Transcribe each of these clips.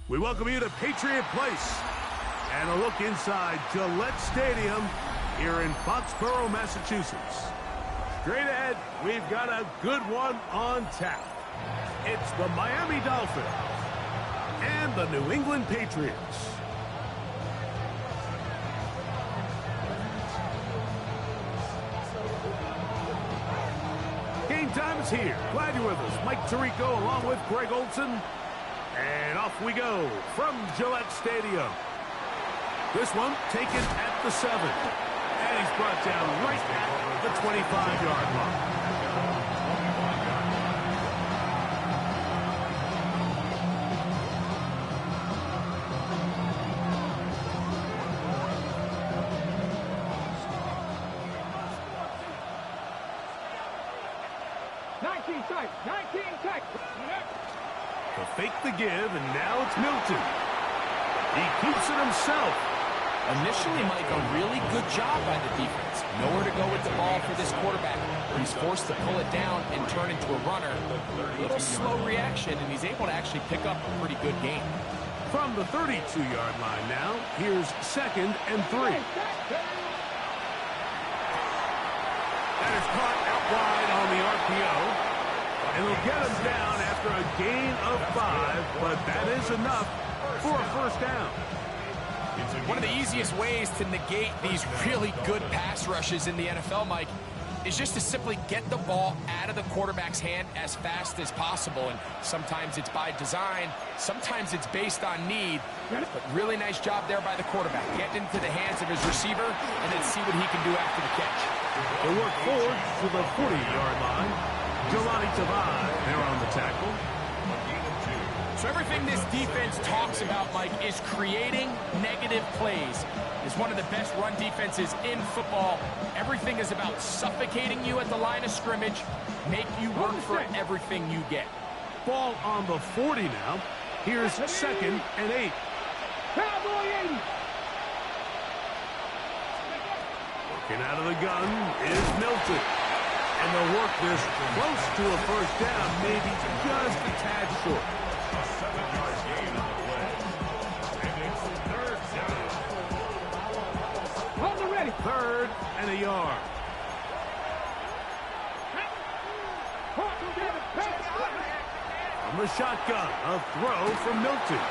We welcome you to Patriot Place and a look inside Gillette Stadium here in Foxborough, Massachusetts. Straight ahead, we've got a good one on tap. It's the Miami Dolphins and the New England Patriots. Game time is here. Glad you're with us. Mike Tirico along with Greg Olson. And off we go from Gillette Stadium. This one taken at the 7. And he's brought down right at the 25-yard line. To fake the give, and now it's Milton. He keeps it himself. Initially, Mike, a really good job by the defense. Nowhere to go with the ball for this quarterback. He's forced to pull it down and turn into a runner. A little slow reaction, and he's able to actually pick up a pretty good game. From the 32-yard line now, here's 2nd and 3. That is caught out wide on the RPO. And they'll get him down after a gain of 5, but that is enough for a first down. One of the easiest ways to negate these really good pass rushes in the NFL, Mike, is just to simply get the ball out of the quarterback's hand as fast as possible. And sometimes it's by design, sometimes it's based on need. But really nice job there by the quarterback. Get into the hands of his receiver and then see what he can do after the catch. They work forward to the 40-yard line. Jelani Tavai there on the tackle. So everything this defense talks about, Mike, is creating negative plays. It's one of the best run defenses in football. Everything is about suffocating you at the line of scrimmage, make you work for everything you get. Ball on the 40 now. Here's 2nd and 8. Cowboy 80. Working out of the gun is Milton. And they'll work this close to a first down, maybe just a tad short. A 7-yard gain on the play. And it's 3rd down. On the ready. 3rd and a yard. From the shotgun, a throw from Milton.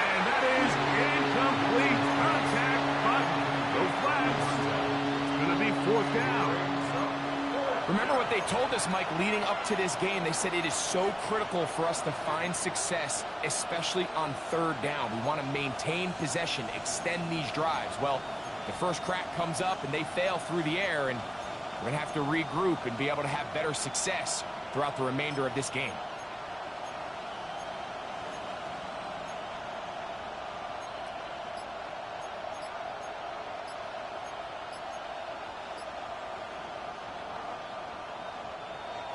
And that is incomplete. Contact, but no flags. It's going to be 4th down. Remember what they told us, Mike, leading up to this game. They said it is so critical for us to find success, especially on 3rd down. We want to maintain possession, extend these drives. Well, the first crack comes up and they fail through the air, and we're going to have to regroup and be able to have better success throughout the remainder of this game.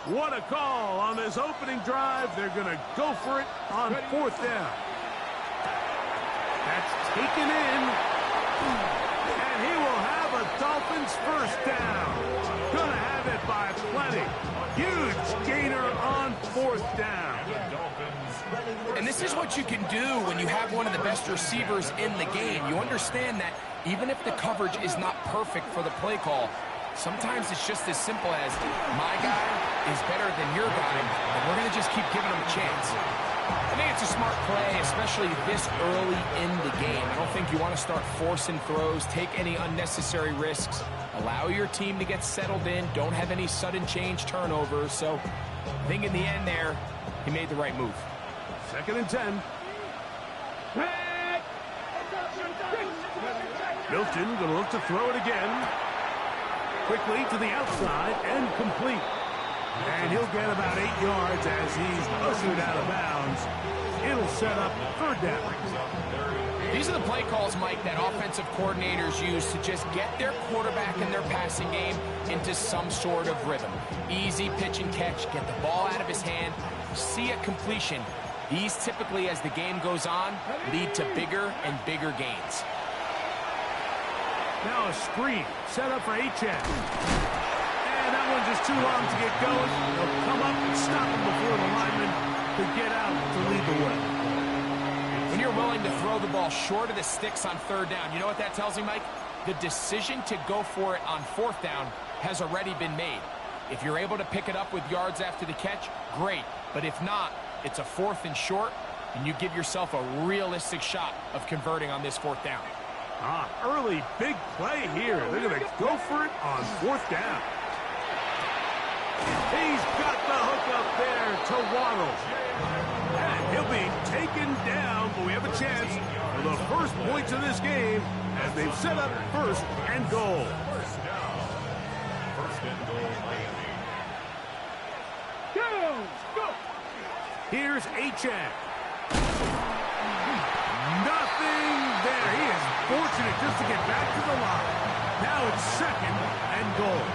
What a call on this opening drive. They're going to go for it on 4th down. That's taken in. And he will have a Dolphins first down. Going to have it by plenty. Huge gainer on 4th down. And this is what you can do when you have one of the best receivers in the game. You understand that even if the coverage is not perfect for the play call, sometimes it's just as simple as my guy is better than your guy, and we're going to just keep giving him a chance. I think it's a smart play, especially this early in the game. I don't think you want to start forcing throws, take any unnecessary risks, allow your team to get settled in, don't have any sudden change turnovers. So I think in the end there, he made the right move. 2nd and 10. Milton going to look to throw it again. Quickly to the outside and complete. And he'll get about 8 yards as he's ushered out of bounds. It'll set up 3rd down. These are the play calls, Mike, that offensive coordinators use to just get their quarterback and their passing game into some sort of rhythm. Easy pitch and catch, get the ball out of his hand, see a completion. These typically, as the game goes on, lead to bigger and bigger gains. Now a screen set up for H.N. And that one's just too long to get going. They'll come up and stop him before the lineman could get out to lead the way. If you're willing to throw the ball short of the sticks on third down, you know what that tells me, Mike? The decision to go for it on fourth down has already been made. If you're able to pick it up with yards after the catch, great. But if not, it's a 4th and short, and you give yourself a realistic shot of converting on this fourth down. Early big play here. They're going to go for it on fourth down. He's got the hook up there to Waddle. And he'll be taken down, but we have a chance for the first points of this game as they've set up first and goal. First down. First and goal, Miami. Go! Here's Achane. Nothing there. He is fortunate just to get back to the line. Now it's second and goal.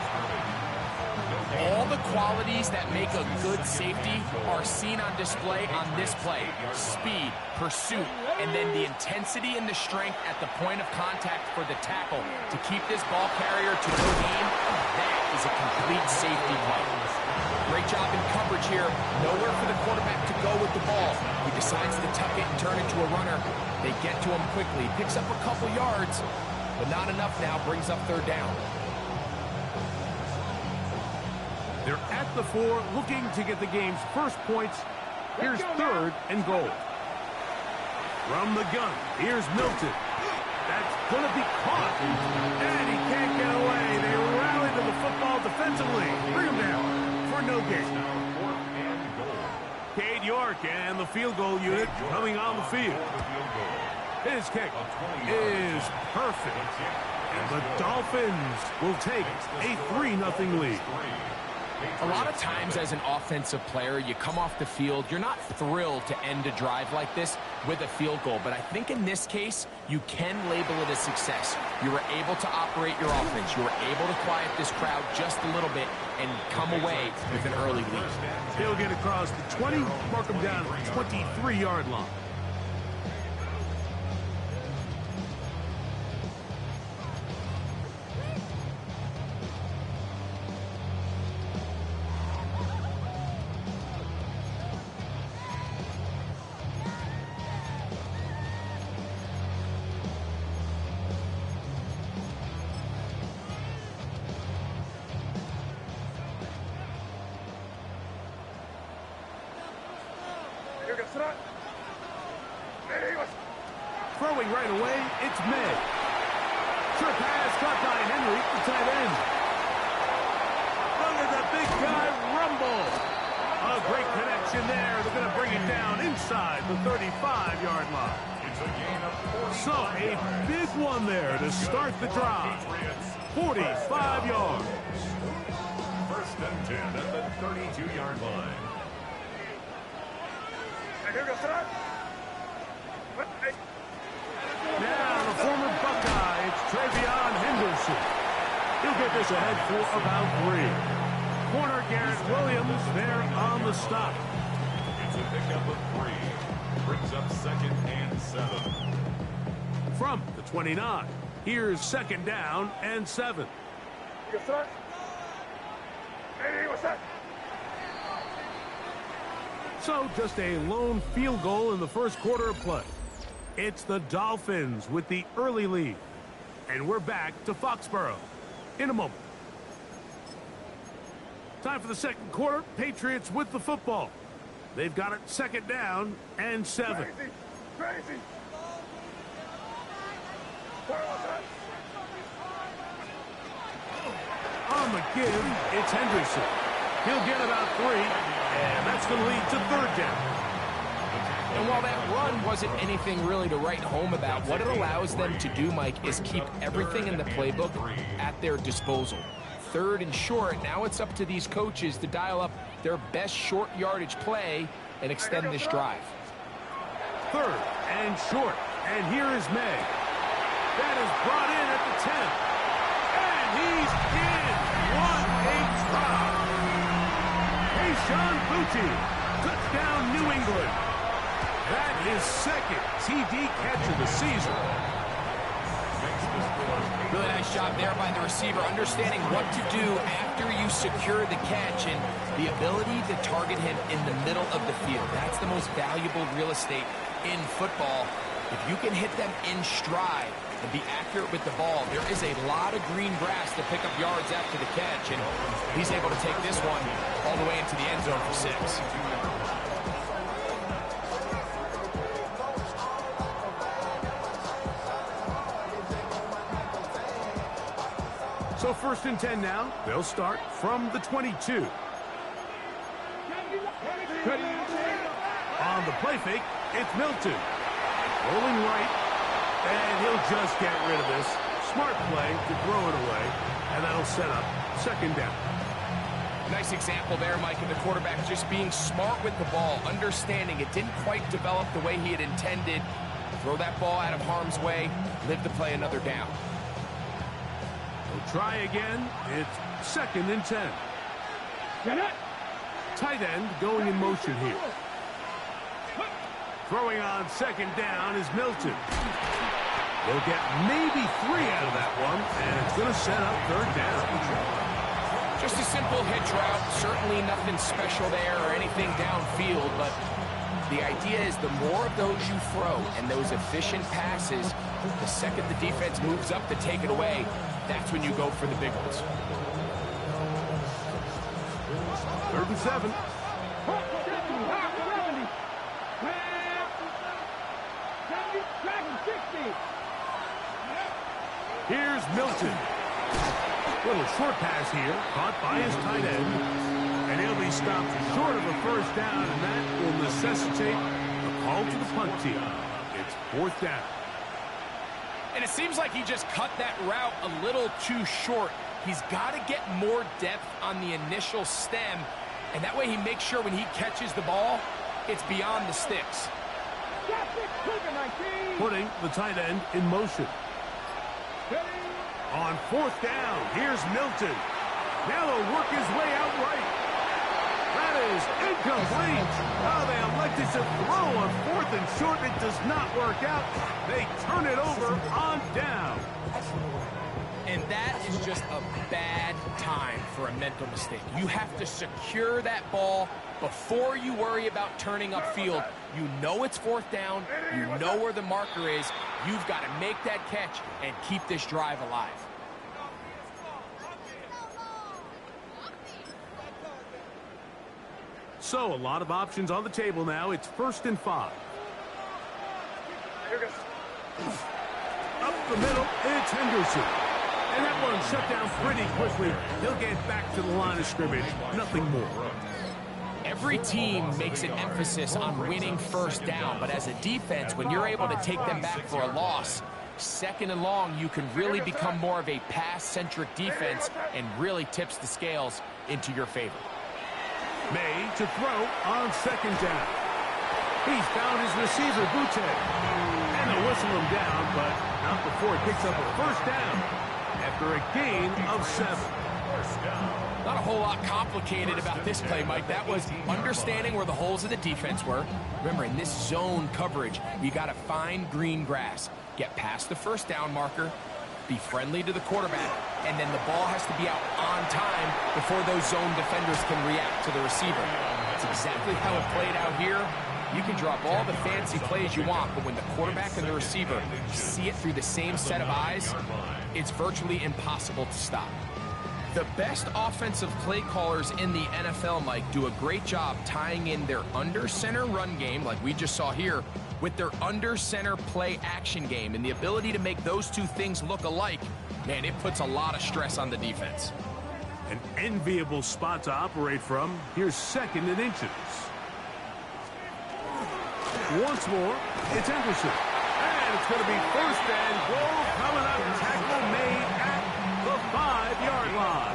All the qualities that make a good safety are seen on display on this play. Speed, pursuit, and then the intensity and the strength at the point of contact for the tackle to keep this ball carrier to no gain. That is a complete safety play. Great job in coverage here. Nowhere for the quarterback to go with the ball. He decides to tuck it and turn it to a runner. They get to him quickly. Picks up a couple yards, but not enough now. Brings up third down. They're at the 4, looking to get the game's first points. Here's third and goal. From the gun, here's Milton. That's going to be caught. And he can't get away. They rally to the football defensively. Bring him down for no gain. Cade York and the field goal unit coming on the field. His kick is perfect. And the Dolphins will take a 3-0 lead. A lot of times as an offensive player, you come off the field, you're not thrilled to end a drive like this with a field goal. But I think in this case, you can label it a success. You were able to operate your offense. You were able to quiet this crowd just a little bit and come away with an early lead. He'll get across the 20, mark him down at the 23-yard line. Throwing right away, it's May. Short pass caught by Henry, the tight end. Look at the big guy rumble. A great connection there. They're going to bring it down inside the 35-yard line. So a big one there to start the drive. 45 yards. First and 10 at the 32-yard line. Now the former Buckeye, it's Travion Henderson. He'll get this ahead for about 3. Corner Garrett Williams there on the stop. It's a pickup of 3. Brings up second and 7. From the 29, here's second down and 7. So just a lone field goal in the first quarter of play. It's the Dolphins with the early lead. And we're back to Foxborough in a moment. Time for the second quarter. Patriots with the football. They've got it second down and 7. Crazy. On the give, it's Henderson. He'll get about 3, and that's going to lead to third down. And while that run wasn't anything really to write home about, what it allows them to do, Mike, is keep everything in the playbook at their disposal. Third and short, now it's up to these coaches to dial up their best short yardage play and extend this drive. Third and short, and here is May. That is brought in at the 10. And he's in. What a drop. Sean Bucci, touchdown New England. That is second TD catch of the season. Really nice job there by the receiver, understanding what to do after you secure the catch and the ability to target him in the middle of the field. That's the most valuable real estate in football, if you can hit them in stride and be accurate with the ball, there is a lot of green grass to pick up yards after the catch, and he's able to take this one all the way into the end zone for 6. So 1st and 10 now. They'll start from the 22. On the play fake, it's Milton. Rolling right, and he'll just get rid of this. Smart play to throw it away, and that'll set up 2nd down. Nice example there, Mike, of the quarterback just being smart with the ball, understanding it didn't quite develop the way he had intended. Throw that ball out of harm's way, live to play another down. We'll try again. It's 2nd and 10. Tight end going in motion here. Throwing on 2nd down is Milton. They'll get maybe 3 out of that one, and it's going to set up 3rd down. Just a simple hitch route, certainly nothing special there or anything downfield, but the idea is the more of those you throw and those efficient passes, the second the defense moves up to take it away, that's when you go for the big ones. 3rd and 7. Here's Milton. Little short pass here, caught by his tight end. And he'll be stopped short of a 1st down, and that will necessitate a call to the punt team. It's 4th down. And it seems like he just cut that route a little too short. He's got to get more depth on the initial stem, and that way he makes sure when he catches the ball, it's beyond the sticks. Putting the tight end in motion. On 4th down, here's Milton. Now he'll work his way out right. That is incomplete. Oh, they elected to throw on 4th and short. It does not work out. They turn it over on down. And that is just a bad time for a mental mistake. You have to secure that ball before you worry about turning upfield. You know it's 4th down. You know where the marker is. You've got to make that catch and keep this drive alive. So a lot of options on the table now. It's 1st and 5. Up the middle, it's Henderson. And that one shut down pretty quickly. He'll get back to the line of scrimmage. Nothing more. Every team makes an emphasis on winning 1st down, but as a defense, when you're able to take them back for a loss, 2nd and long, you can really become more of a pass-centric defense and really tips the scales into your favor. May to throw on 2nd down. He's found his receiver, Butte. And they'll whistle him down, but not before he picks up a 1st down after a gain of 7. Not a whole lot complicated about this play, Mike. That was understanding where the holes of the defense were. Remember, in this zone coverage, you got to find green grass. Get past the 1st down marker, be friendly to the quarterback, and then the ball has to be out on time before those zone defenders can react to the receiver. That's exactly how it played out here. You can drop all the fancy plays you want, but when the quarterback and the receiver see it through the same set of eyes, it's virtually impossible to stop. The best offensive play callers in the NFL, Mike, do a great job tying in their under-center run game, like we just saw here, with their under-center play action game. And the ability to make those two things look alike, man, it puts a lot of stress on the defense. An enviable spot to operate from. Here's 2nd and inches. Once more, it's Henderson. And it's going to be 1st and goal coming up. Tackle made at the 5-yard line.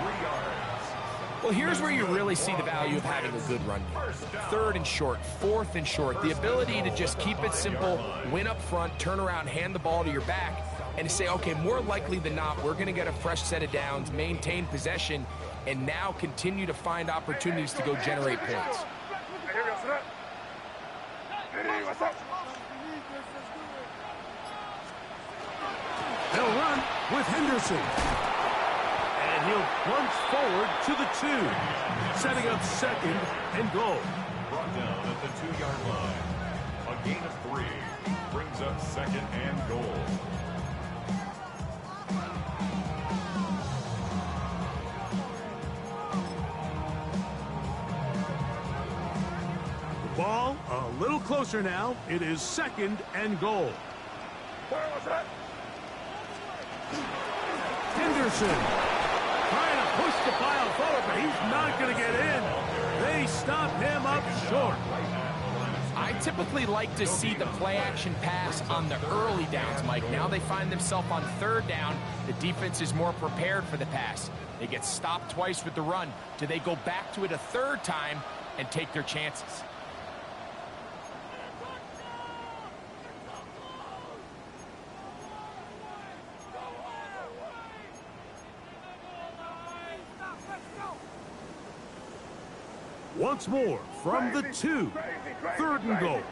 Well, here's where you really see the value of having a good run game. 3rd and short, 4th and short. The ability to just keep it simple, win up front, turn around, hand the ball to your back, and to say, okay, more likely than not, we're going to get a fresh set of downs, maintain possession, and now continue to find opportunities to go generate points. They'll run with Henderson. And he'll plunge forward to the 2. Setting up 2nd and goal. Brought down at the 2-yard line. A gain of 3. brings up 2nd and goal. Ball a little closer now. It is 2nd and goal. Henderson trying to push the pile forward, but he's not going to get in. They stop him up short. I typically like to see the play-action pass on the early downs, Mike. Now they find themselves on 3rd down. The defense is more prepared for the pass. They get stopped twice with the run. Do they go back to it a 3rd time and take their chances? Once more from the 2. 3rd and goal.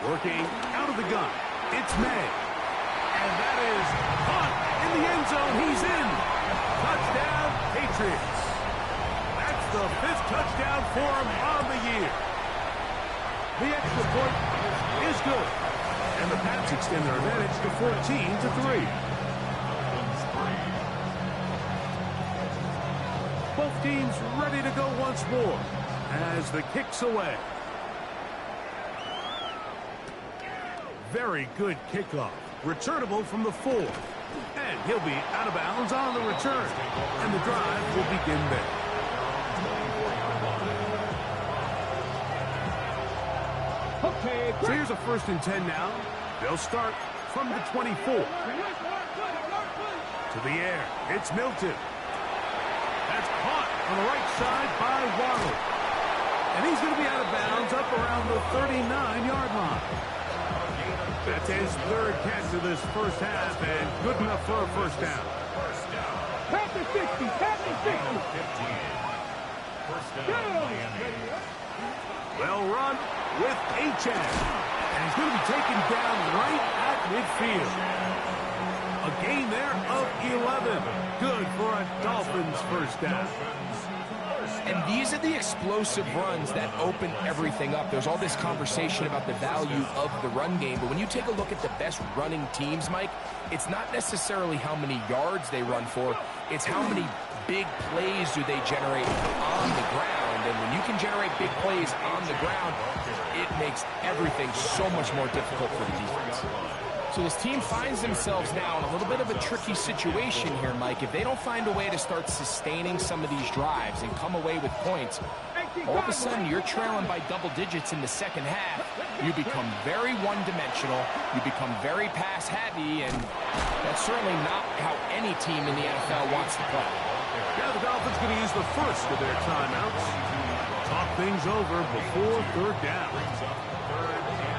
Working out of the gun. It's May. And that is caught in the end zone. He's in. Touchdown, Patriots. That's the 5th touchdown for him on the year. The extra point is good. And the Pats extend their advantage to 14-3. Both teams ready to go once more as the kick's away. Very good kickoff. Returnable from the 4. And he'll be out of bounds on the return. And the drive will begin there. So here's a 1st and 10 now. They'll start from the 24. To the air. It's Milton. That's caught on the right side by Waddle. And he's going to be out of bounds up around the 39-yard line. That's his 3rd catch of this 1st half, and good enough for a 1st down. Pass the 60, pass the 60. 1st down, Miami. Well run with H.S. And he's going to be taken down right at midfield. A gain there of 11. Good for a Dolphins 1st down. And these are the explosive runs that open everything up. There's all this conversation about the value of the run game, but when you take a look at the best running teams, Mike, it's not necessarily how many yards they run for, it's how many big plays do they generate on the ground. And when you can generate big plays on the ground, it makes everything so much more difficult for the defense. So this team finds themselves now in a little bit of a tricky situation here, Mike. If they don't find a way to start sustaining some of these drives and come away with points, all of a sudden you're trailing by double digits in the 2nd half. You become very one-dimensional. You become very pass-heavy, and that's certainly not how any team in the NFL wants to play. Yeah, the Dolphins going to use the 1st of their timeouts. Talk things over before 3rd down.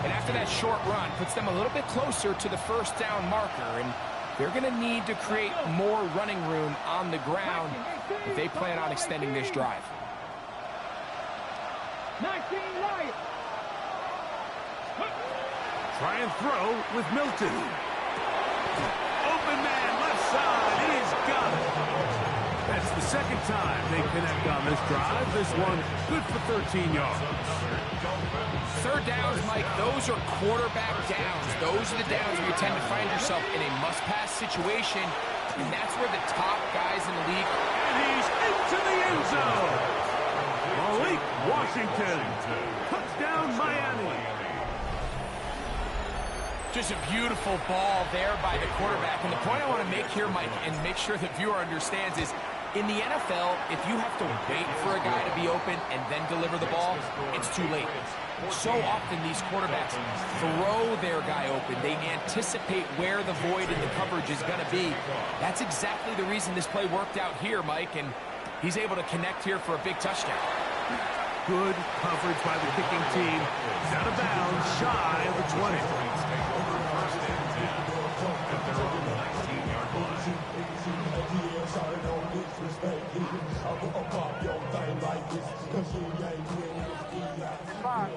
And after that short run, puts them a little bit closer to the 1st down marker, and they're going to need to create more running room on the ground if they plan on extending this drive. 19 right. Try and throw with Milton. Open man, left side. He's got it. That's the 2nd time they connect on this drive. This one good for 13 yards. 3rd downs, Mike, those are quarterback downs. Those are the downs where you tend to find yourself in a must-pass situation, and that's where the top guys in the league... And he's into the end zone. Malik Washington. Touchdown, Miami. Just a beautiful ball there by the quarterback. And the point I want to make here, Mike, and make sure the viewer understands is, in the NFL, if you have to wait for a guy to be open and then deliver the ball, it's too late. So often these quarterbacks throw their guy open. They anticipate where the void in the coverage is going to be. That's exactly the reason this play worked out here, Mike, and he's able to connect here for a big touchdown. Good coverage by the kicking team. He's out of bounds, shy of the 20. Five.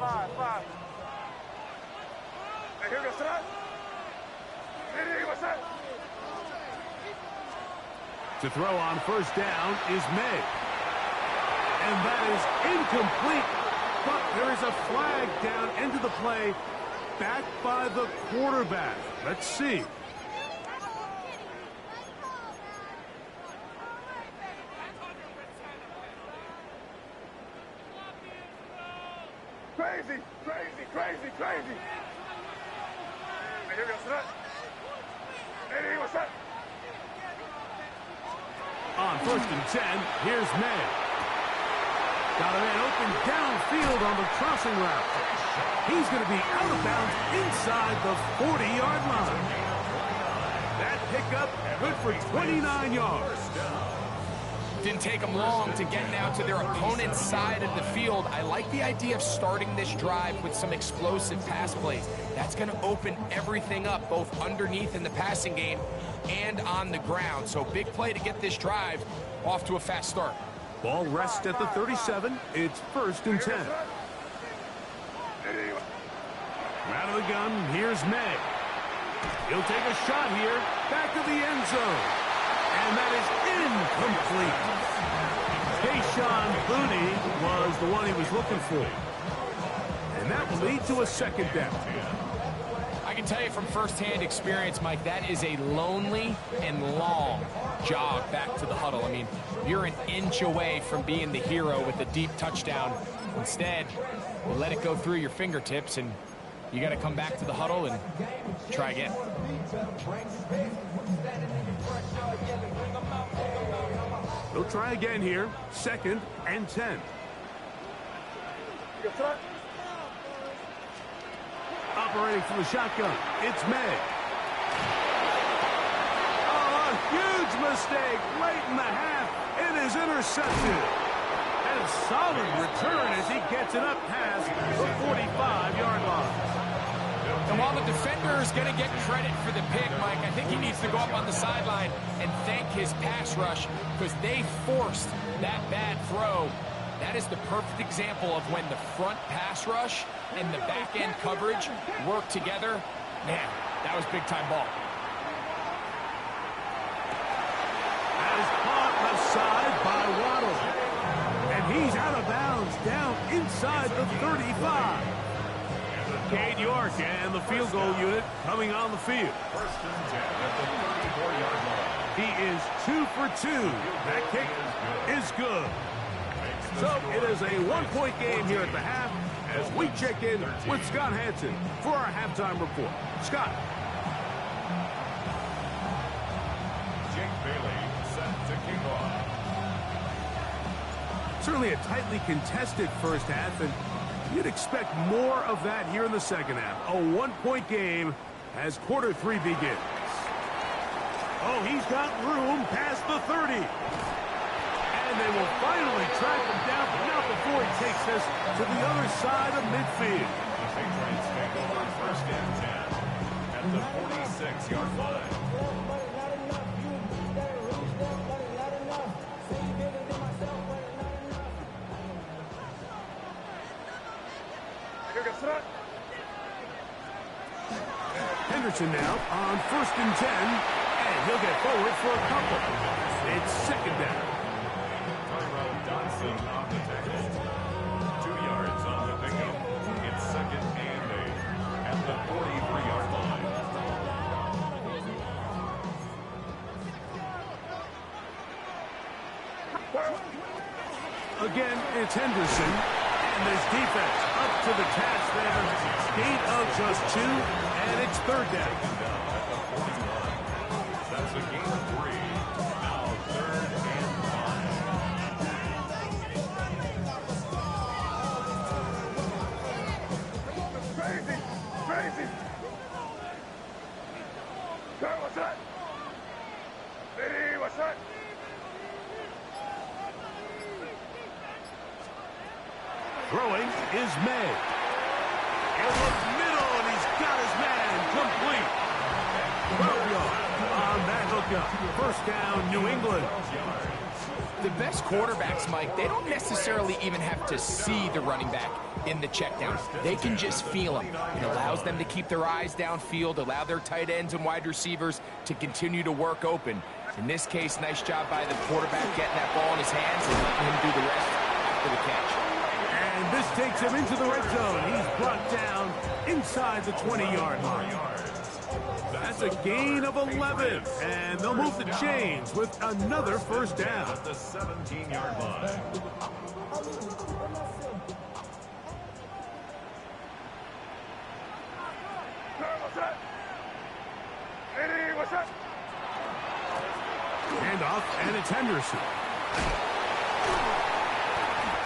To throw on 1st down is May. And that is incomplete. But there is a flag down into the play, back by the quarterback. Let's see. Crazy, crazy, crazy, crazy. Here goes that. Eddie, what's that? On 1st and 10, here's May. Got a man open downfield on the crossing route. He's going to be out of bounds inside the 40-yard line. That pickup good for 29 yards. Didn't take them long to get now to their opponent's side of the field. I like the idea of starting this drive with some explosive pass plays. That's going to open everything up, both underneath in the passing game and on the ground. So big play to get this drive off to a fast start. Ball rests at the 37. It's 1st and 10. Out of the gun, here's May. He'll take a shot here, back of the end zone. And that is incomplete. Tayshaun Booty was the one he was looking for. And that will lead to a 2nd down. I can tell you from firsthand experience, Mike, that is a lonely and long jog back to the huddle. I mean, you're an inch away from being the hero with a deep touchdown. Instead, you let it go through your fingertips, and you got to come back to the huddle and try again. We'll try again here. 2nd and 10. Operating from the shotgun, it's May. Oh, a huge mistake late in the half. It is intercepted. And a solid return as he gets it up past the 45-yard line. And while the defender is going to get credit for the pick, Mike, I think he needs to go up on the sideline and thank his pass rush because they forced that bad throw. That is the perfect example of when the front pass rush and the back-end coverage work together. Man, that was big-time ball. That is caught aside by Waddle. And he's out of bounds down inside the 35. Cade York and the field goal unit coming on the field. 1st and 10 at the 34-yard line. He is 2 for 2. That kick is good. So it is a one-point game here at the half as we check in with Scott Hansen for our halftime report. Scott. Jake Bailey set to kick off. Certainly a tightly contested first half, and you'd expect more of that here in the second half. A one-point game as quarter 3 begins. Oh, he's got room past the 30. And they will finally track him down, but not before he takes this to the other side of midfield. The Patriots take over 1st and 10 at the 46-yard line. Henderson now on 1st and 10, and he'll get forward for a couple. It's 2nd down. Tyrell Dodson on the tackle. 2 yards on the pickup. It's 2nd and 8 at the 43-yard line. Again, it's Henderson, and this defense up to the task. They have a gain of just 2, and it's 3rd down. That's a gain of 3. Now 3rd and 5. Crazy, crazy. Sir, what's that? Eddie, what's that? Throwing is May. In the middle, and he's got his man complete. 12 yards on that hookup. 1st down, New England. The best quarterbacks, Mike, they don't necessarily even have to see the running back in the check down. They can just feel him. It allows them to keep their eyes downfield, allow their tight ends and wide receivers to continue to work open. In this case, nice job by the quarterback getting that ball in his hands and letting him do the rest after the catch. And This takes him into the red zone. He's brought down inside the 20-yard line. That's a gain of 11, and they'll move the chains with another first down. At the 17-yard line. Handoff, and it's Henderson.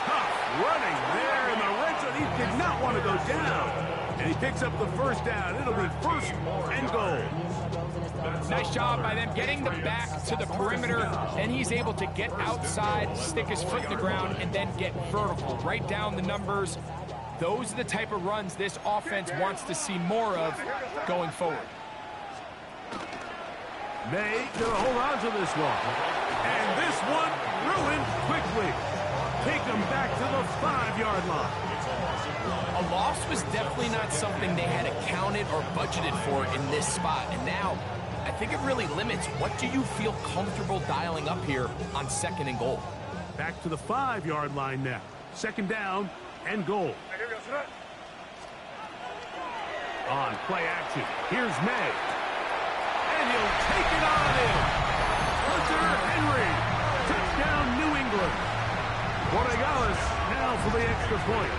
Tough running there in the red zone. He did not want to go down. And he picks up the first down. It'll be first and goal. Nice job by them getting the back to the perimeter, and he's able to get outside, stick his foot in the ground, and then get vertical. Right down the numbers. Those are the type of runs this offense wants to see more of going forward. May gonna hold on to this one. And this one ruined quickly. Take them back to the 5-yard line. A loss was definitely not something they had accounted or budgeted for in this spot. And now, I think it really limits what do you feel comfortable dialing up here on 2nd and goal. Back to the 5-yard line now. 2nd down and goal. On play action, here's May. And he'll take it on in. Hunter Henry. Touchdown, New England. Borregales now for the extra point.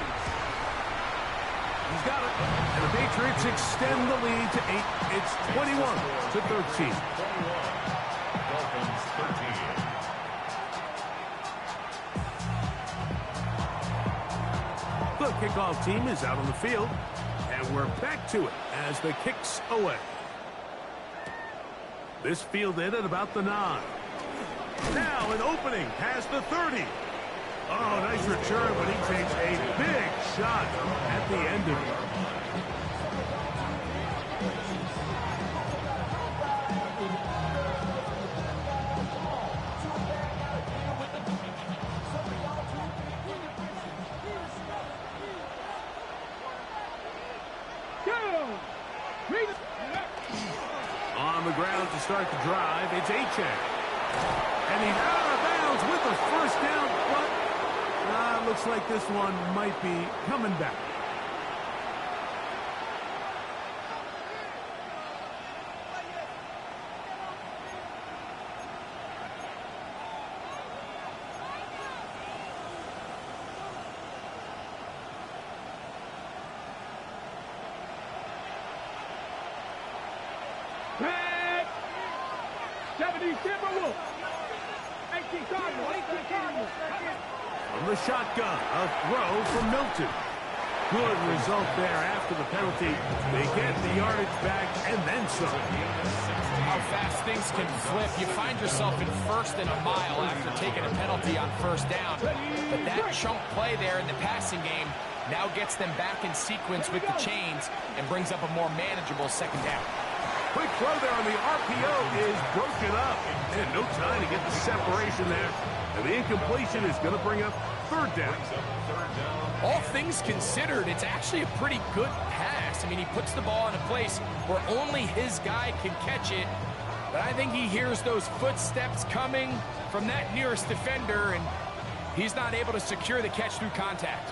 He's got it. And the Patriots extend the lead to 8. It's 21-13. Dolphins 13. The kickoff team is out on the field. And we're back to it as the kick's away. This fielded at about the 9. Now an opening past the 30. Oh, nice return, but he takes a big shot at the end of it. On the ground to start the drive, it's Achek. And he's out of bounds with the first down, but looks like this one might be coming back. From the shotgun, a throw from Milton. Good result there after the penalty. They get the yardage back and then some. How fast things can flip. You find yourself in 1st and a mile after taking a penalty on 1st down. But that chunk play there in the passing game now gets them back in sequence with the chains and brings up a more manageable 2nd down. Quick throw there on the RPO is broken up. And no time to get the separation there. And the incompletion is going to bring up 3rd down. All things considered, it's actually a pretty good pass. I mean, he puts the ball in a place where only his guy can catch it. But I think he hears those footsteps coming from that nearest defender, and he's not able to secure the catch through contact.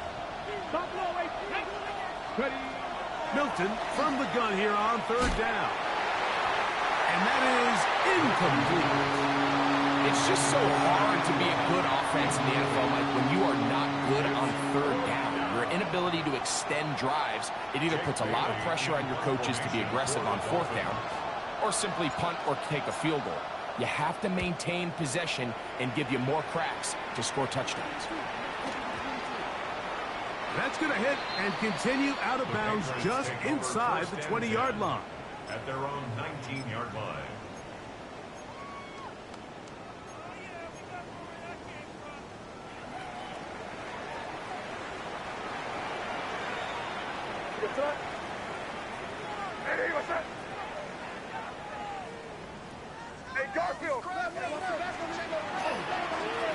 Milton from the gun here on 3rd down. And that is incomplete. It's just so hard to be a good offense in the NFL, Mike, when you are not good on 3rd down. Your inability to extend drives, it either puts a lot of pressure on your coaches to be aggressive on 4th down or simply punt or take a field goal. You have to maintain possession and give you more cracks to score touchdowns. That's going to hit and continue out of bounds just inside the 20-yard line. At their own 19-yard line.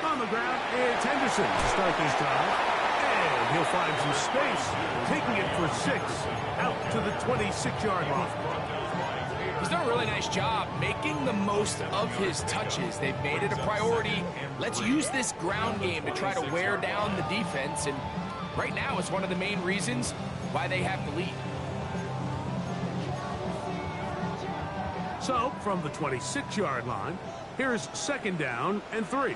On the ground, it's Henderson to start this drive. And he'll find some space, taking it for 6 out to the 26-yard line. He's done a really nice job making the most of his touches. They've made it a priority. Let's use this ground game to try to wear down the defense, and right now is one of the main reasons why they have the lead. So, from the 26-yard line, here's 2nd down and 3.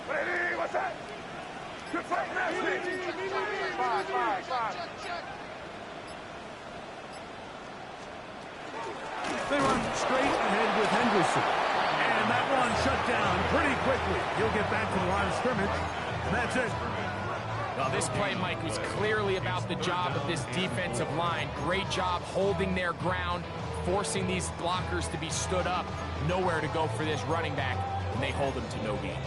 Ready, what's that? Good fight, five. They run straight ahead with Henderson. And that one shut down pretty quickly. He'll get back to the line of scrimmage. And that's it. Well, this play, Mike, was clearly about the job of this defensive line. Great job holding their ground, forcing these blockers to be stood up. Nowhere to go for this running back, and they hold him to no gain.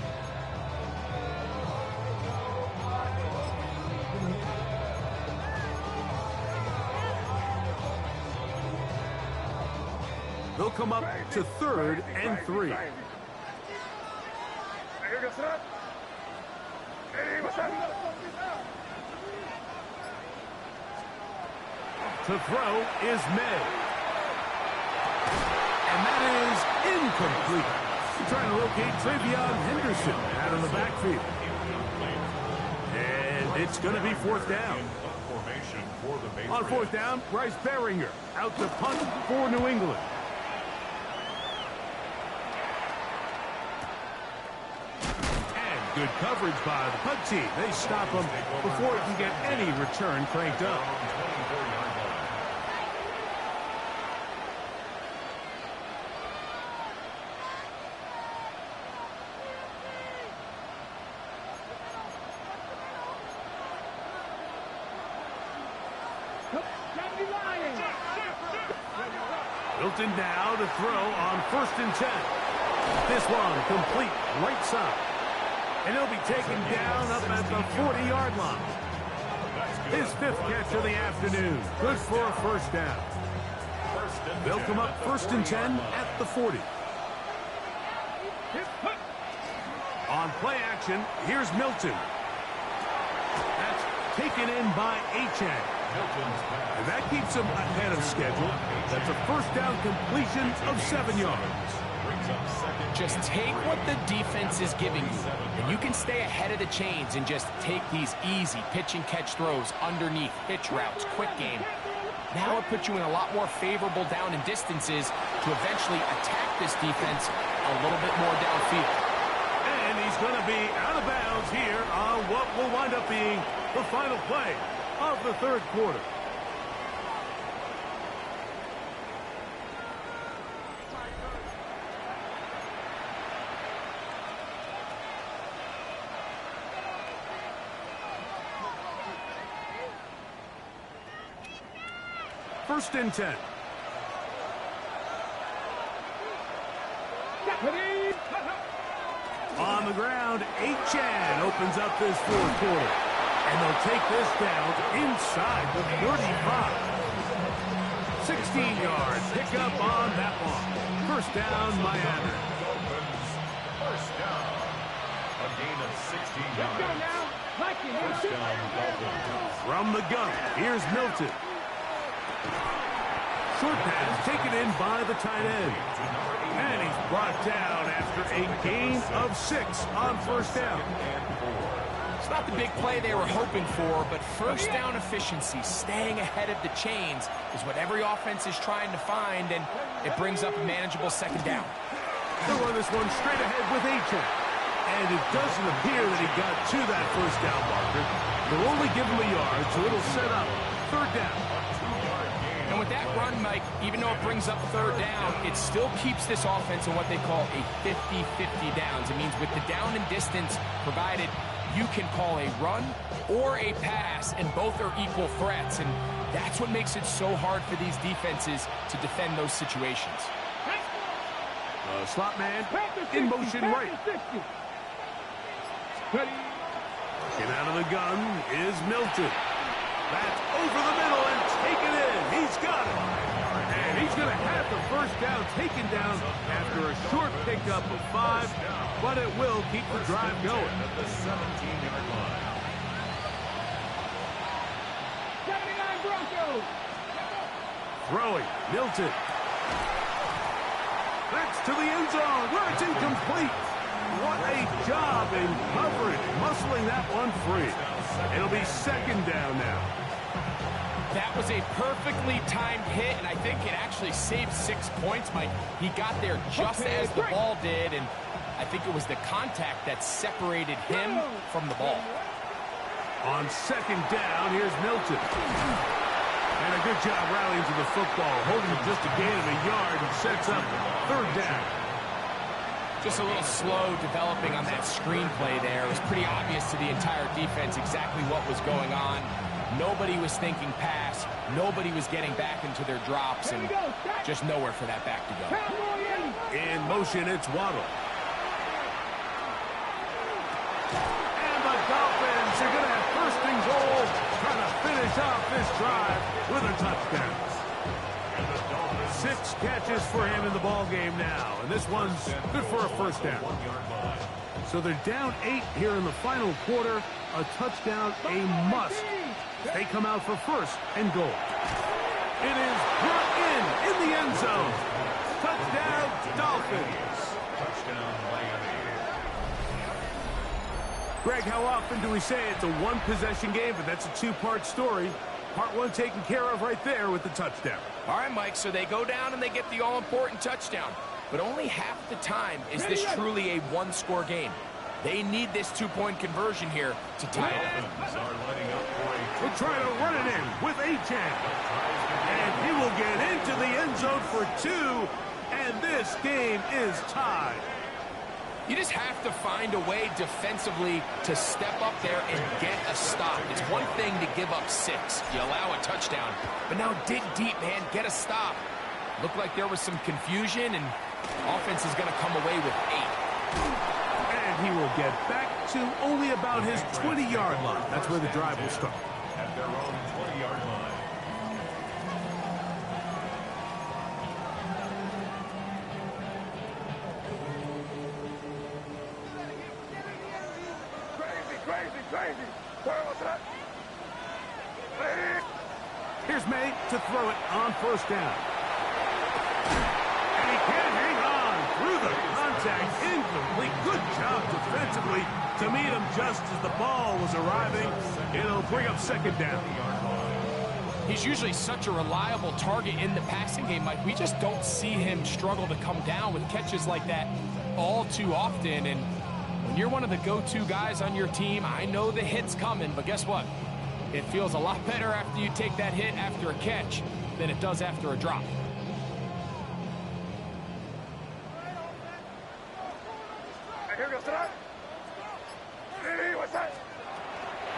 They'll come up to 3rd and 3. To throw is May. And that is incomplete. Trying to locate Travion Henderson out of the backfield. And it's going to be 4th down. On 4th down, Bryce Beringer out to punt for New England. Good coverage by the punt team. They stop him before he can get any return cranked up. Hilton now to throw on 1st and 10. This one complete right side. And he'll be taken down up at the 40-yard line. His 5th catch of the afternoon. Good for a 1st down. They'll come up 1st and 10 at the 40. On play action, here's Milton. That's taken in by Achane. And that keeps him ahead of schedule. That's a 1st down completion of 7 yards. Just take what the defense is giving you, and you can stay ahead of the chains and just take these easy pitch and catch throws underneath, hitch routes, quick game. Now it puts you in a lot more favorable down and distances to eventually attack this defense a little bit more downfield. And he's going to be out of bounds here on what will wind up being the final play of the 3rd quarter. First and 10. On the ground, Achane opens up this 4th quarter. And they'll take this down inside the 35. 16-yard pickup on that one. 1st down, Miami. 1st down. A gain of 16 yards. 1st down, Dolphins. From the gun, here's Milton. Short pass taken in by the tight end. And he's brought down after a gain of 6 on 1st down. It's not the big play they were hoping for, but 1st down efficiency, staying ahead of the chains, is what every offense is trying to find, and it brings up a manageable 2nd down. They'll run this one straight ahead with Achane. And it doesn't appear that he got to that 1st down marker. They'll only give him a yard, so it'll set up 3rd down. And with that run, Mike, even though it brings up 3rd down, it still keeps this offense in what they call a 50-50 downs. It means with the down and distance provided, you can call a run or a pass, and both are equal threats. And that's what makes it so hard for these defenses to defend those situations. Slot man in motion right. Get out of the gun is Milton. That's over the middle and taken in. He's got it. And he's going to have the 1st down taken down after a short pickup of 5, but it will keep the drive going. At the 17-yard line. 79 Broncos. Throwing, Milton. That's to the end zone where it's incomplete. what a job in coverage, muscling that one free. It'll be second down now. That was a perfectly timed hit, and I think it actually saved 6 points, Mike. He got there just as the ball did, and I think it was the contact that separated him from the ball. On second down, here's Milton. And a good job rallying to the football, holding just a gain of a yard and sets up third down. Just a little slow developing on that screenplay there. It was pretty obvious to the entire defense exactly what was going on. Nobody was thinking pass. Nobody was getting back into their drops, and just nowhere for that back to go. In motion, it's Waddle. And the Dolphins are going to have first and goal, trying to finish off this drive with a touchdown. 6 catches for him in the ball game now, and this one's good for a first down. So they're down 8 here in the final quarter. A touchdown, a must. They come out for first and goal. It is brought in the end zone. Touchdown, Dolphins. Touchdown, Miami. Greg, how often do we say it's a one-possession game, but that's a two-part story? Part one taken care of right there with the touchdown. All right, Mike, so they go down and they get the all-important touchdown. But only half the time is this truly a one-score game. They need this two-point conversion here to tie it. We'll try to run it in with Achane. And he will get into the end zone for 2, and this game is tied. You just have to find a way defensively to step up there and get a stop. It's one thing to give up 6. You allow a touchdown. But now dig deep, man. Get a stop. Looked like there was some confusion, and offense is going to come away with 8. And he will get back to only about his 20-yard line. That's where the drive will start. At their own 20-yard line. Crazy. Here's May to throw it on first down. And he can hang on through the contact. Incomplete. Good job defensively to meet him just as the ball was arriving. It'll bring up second down. He's usually such a reliable target in the passing game, Mike. We just don't see him struggle to come down with catches like that all too often. And when you're one of the go-to guys on your team, I know the hit's coming, but guess what? It feels a lot better after you take that hit after a catch than it does after a drop.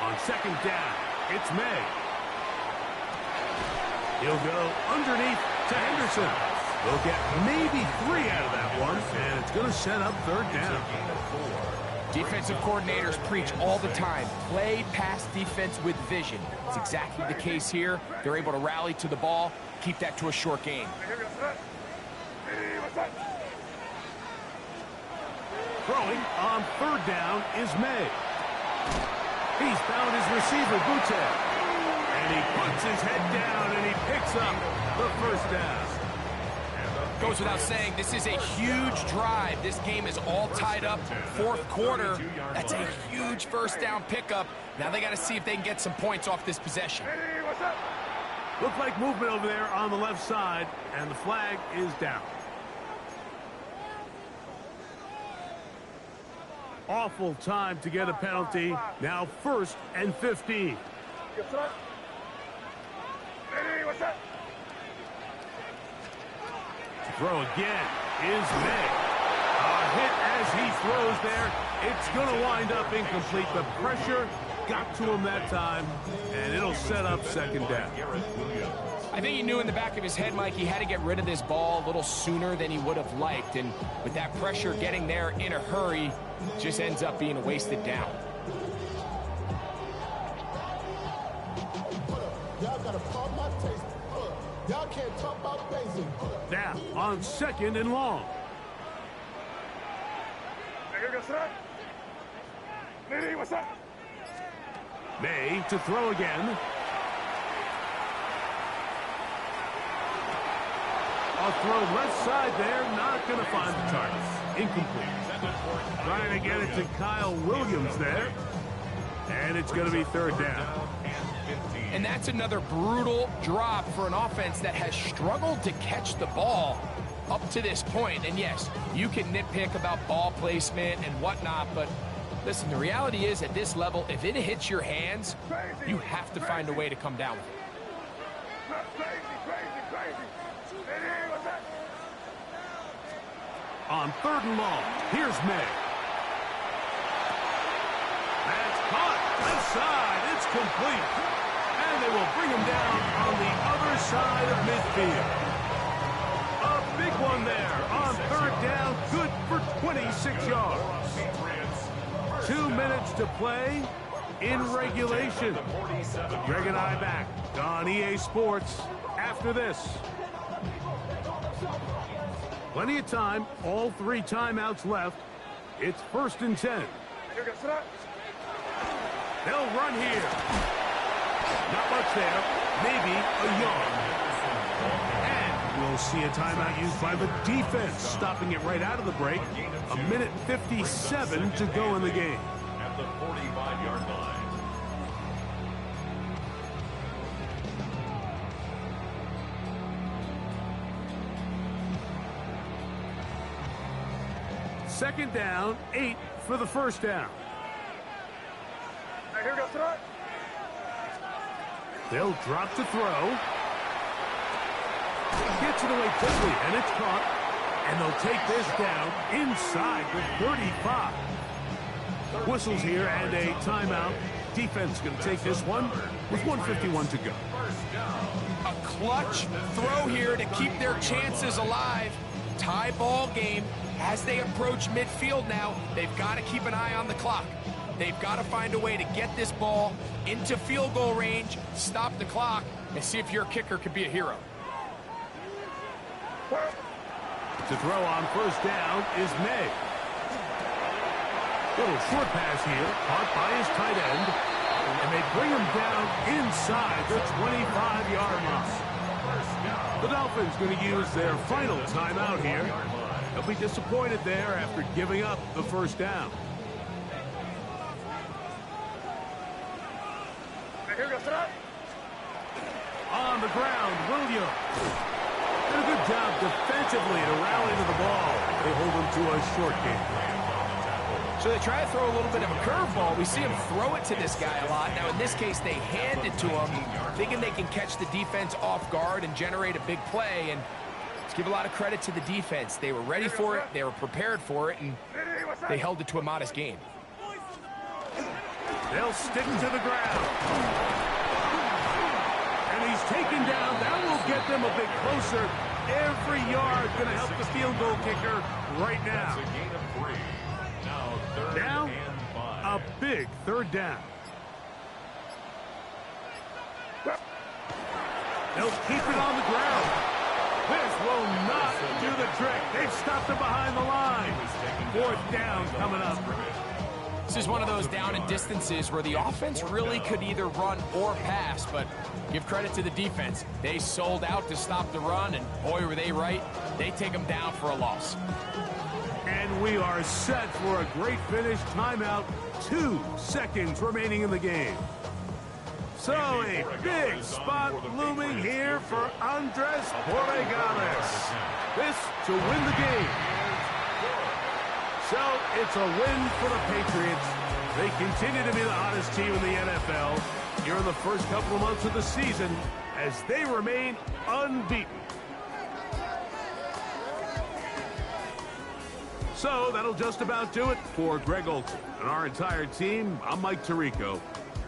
On second down, it's May. He'll go underneath to Henderson. They'll get maybe 3 out of that one, and it's going to set up third down. Defensive coordinators preach all the time, play pass defense with vision. It's exactly the case here. They're able to rally to the ball, keep that to a short game. Throwing on third down is May. He's found his receiver, Butte. And he puts his head down and he picks up the first down. Goes without saying, this is a huge drive. This game is all tied up. Fourth quarter, that's a huge first down pickup. Now they got to see if they can get some points off this possession. Looked like movement over there on the left side, and the flag is down. Awful time to get a penalty. Now first and 15. Throw again is May. A hit as he throws there. It's going to wind up incomplete. The pressure got to him that time, and it'll set up second down. I think he knew in the back of his head, Mike, he had to get rid of this ball a little sooner than he would have liked. And with that pressure getting there in a hurry, just ends up being a wasted down. Y'all gotta pump my taste. Y'all can't talk about basic. Now, on second and long. May to throw again. A throw left side there, not going to find the target. Incomplete. Trying to get it to Kyle Williams there. And it's going to be third down. And that's another brutal drop for an offense that has struggled to catch the ball up to this point. And yes, you can nitpick about ball placement and whatnot, but listen, the reality is at this level, if it hits your hands, you have to find a way to come down with it. On third and long, here's May. That's caught. Left side. It's complete. And they will bring him down on the other side of midfield. A big one there on third down. Good for 26 yards. 2 minutes to play in regulation. Greg and I back on EA Sports after this. Plenty of time. All 3 timeouts left. It's 1st and 10. They'll run here. Not much there. Maybe a yard. And we'll see a timeout used by the defense, stopping it right out of the break. 1:57 to go in the game. At the 45-yard line. Second down, 8 for the first down. Here we go, throw. They'll drop to throw. Gets it away quickly, and it's caught. And they'll take this down inside the 35. Whistles here and a timeout. Defense going to take this one with 1:51 to go. A clutch throw here to keep their chances alive. Tie ball game. As they approach midfield now, they've got to keep an eye on the clock. They've got to find a way to get this ball into field goal range, stop the clock, and see if your kicker could be a hero. To throw on first down is May. Little short pass here, caught by his tight end, and they bring him down inside the 25-yard line. The Dolphins going to use their final timeout here. They'll be disappointed there after giving up the first down. On the ground, Williams. Did a good job defensively to rally to the ball. They hold him to a short game. So they try to throw a little bit of a curveball. We see him throw it to this guy a lot. Now, in this case, they hand it to him, thinking they can catch the defense off guard and generate a big play. And let's give a lot of credit to the defense. They were ready for it, they were prepared for it, and they held it to a modest game. They'll stick to the ground. And he's taken down. That will get them a bit closer. Every yard going to help the field goal kicker right now. That's a gain of 3. Now third Now, and 5. a big third down. They'll keep it on the ground. This will not do the trick. They've stopped him behind the line. 4th down coming up. This is one of those down and distances where the offense really could either run or pass, but give credit to the defense. They sold out to stop the run, and boy, were they right. They take them down for a loss. And we are set for a great finish. Timeout. 2 seconds remaining in the game. So a big spot looming here for Andres Borregales. This to win the game. So it's a win for the Patriots. They continue to be the hottest team in the NFL here in the first couple of months of the season as they remain unbeaten. So that'll just about do it for Greg Olson and our entire team. I'm Mike Tirico.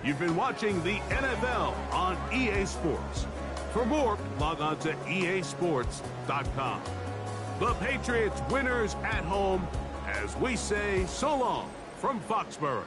You've been watching the NFL on EA Sports. For more, log on to easports.com. The Patriots winners at home as we say so long from Foxborough.